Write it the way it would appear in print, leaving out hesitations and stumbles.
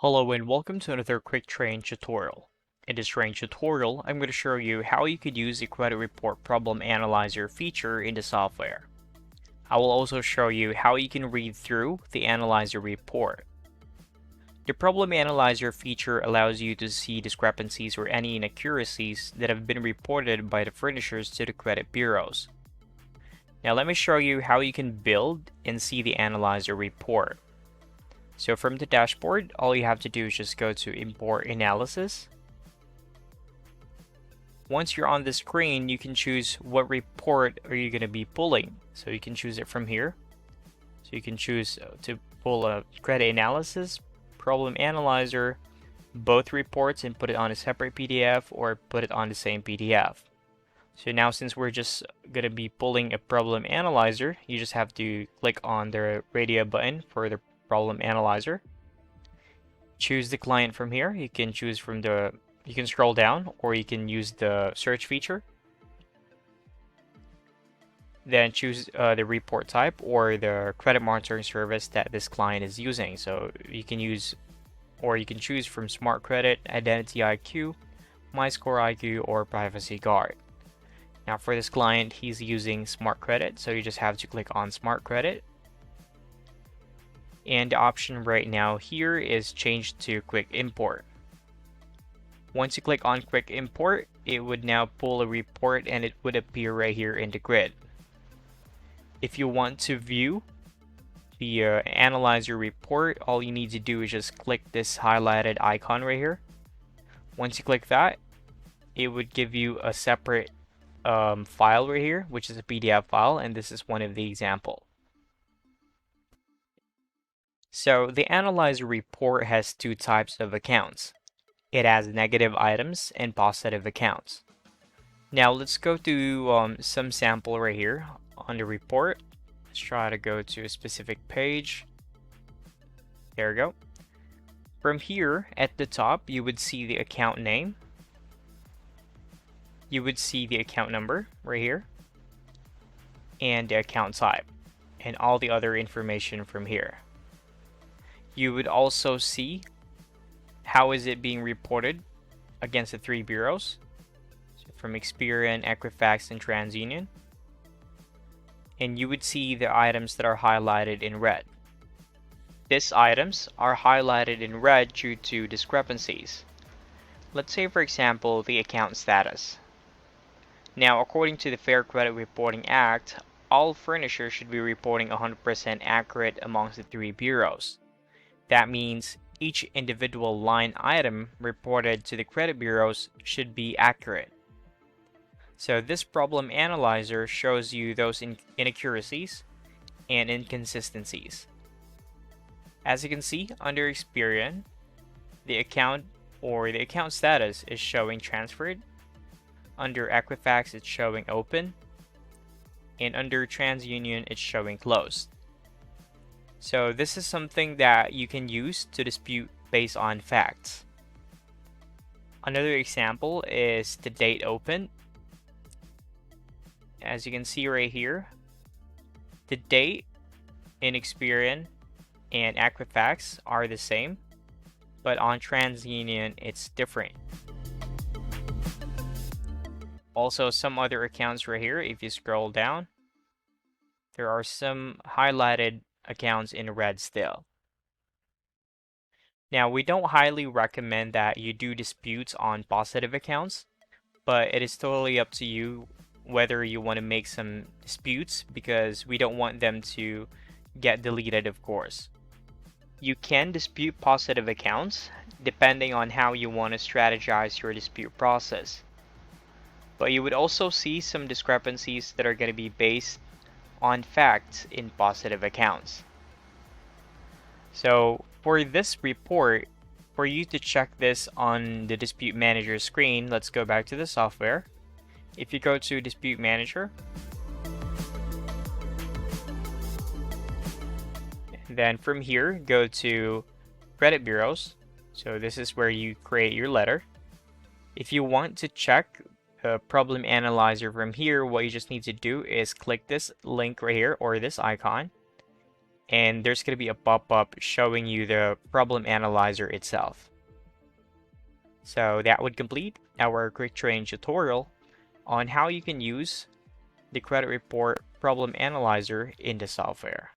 Hello and welcome to another quick training tutorial. In this training tutorial, I'm going to show you how you could use the credit report problem analyzer feature in the software. I will also show you how you can read through the analyzer report. The problem analyzer feature allows you to see discrepancies or any inaccuracies that have been reported by the furnishers to the credit bureaus. Now let me show you how you can build and see the analyzer report. So from the dashboard, all you have to do is just go to Import Analysis. Once you're on the screen, you can choose what report are you going to be pulling. So you can choose it from here. So you can choose to pull a credit analysis, problem analyzer, both reports and put it on a separate PDF or put it on the same PDF. So now since we're just going to be pulling a problem analyzer, you just have to click on the radio button for the problem analyzer. Choose the client from here. You can choose from you can scroll down or you can use the search feature. Then choose the report type or the credit monitoring service that this client is using. So you can use or you can choose from Smart Credit, Identity IQ, MyScore IQ, or Privacy Guard. Now for this client, he's using Smart Credit, so you just have to click on Smart Credit. And the option right now here is changed to Quick Import. Once you click on Quick Import, it would now pull a report and it would appear right here in the grid. If you want to view the analyzer report, all you need to do is just click this highlighted icon right here. Once you click that, it would give you a separate file right here, which is a PDF file, and this is one of the examples. So the analyzer report has two types of accounts. It has negative items and positive accounts. Now let's go to some sample right here on the report. Let's try to go to a specific page. There we go. From here at the top, you would see the account name. You would see the account number right here and the account type and all the other information from here. You would also see how is it being reported against the three bureaus, so from Experian, Equifax, and TransUnion. And you would see the items that are highlighted in red. These items are highlighted in red due to discrepancies. Let's say, for example, the account status. Now, according to the Fair Credit Reporting Act, all furnishers should be reporting 100% accurate amongst the three bureaus. That means each individual line item reported to the credit bureaus should be accurate. So this problem analyzer shows you those inaccuracies and inconsistencies. As you can see, under Experian, the account or the account status is showing transferred. Under Equifax, it's showing open. And under TransUnion, it's showing closed. So this is something that you can use to dispute based on facts. Another example is the date open. As you can see right here, the date in Experian and Equifax are the same, but on TransUnion it's different. Also, some other accounts right here, if you scroll down, there are some highlighted accounts in red still. Now, we don't highly recommend that you do disputes on positive accounts, but it is totally up to you whether you want to make some disputes because we don't want them to get deleted, of course. You can dispute positive accounts depending on how you want to strategize your dispute process. But you would also see some discrepancies that are going to be based on facts in positive accounts. So for this report, for you to check this on the Dispute Manager screen, let's go back to the software. If you go to Dispute Manager, then from here, go to Credit Bureaus. So this is where you create your letter. If you want to check the problem analyzer from here, what you just need to do is click this link right here or this icon. and there's going to be a pop-up showing you the problem analyzer itself. So that would complete our quick training tutorial on how you can use the credit report problem analyzer in the software.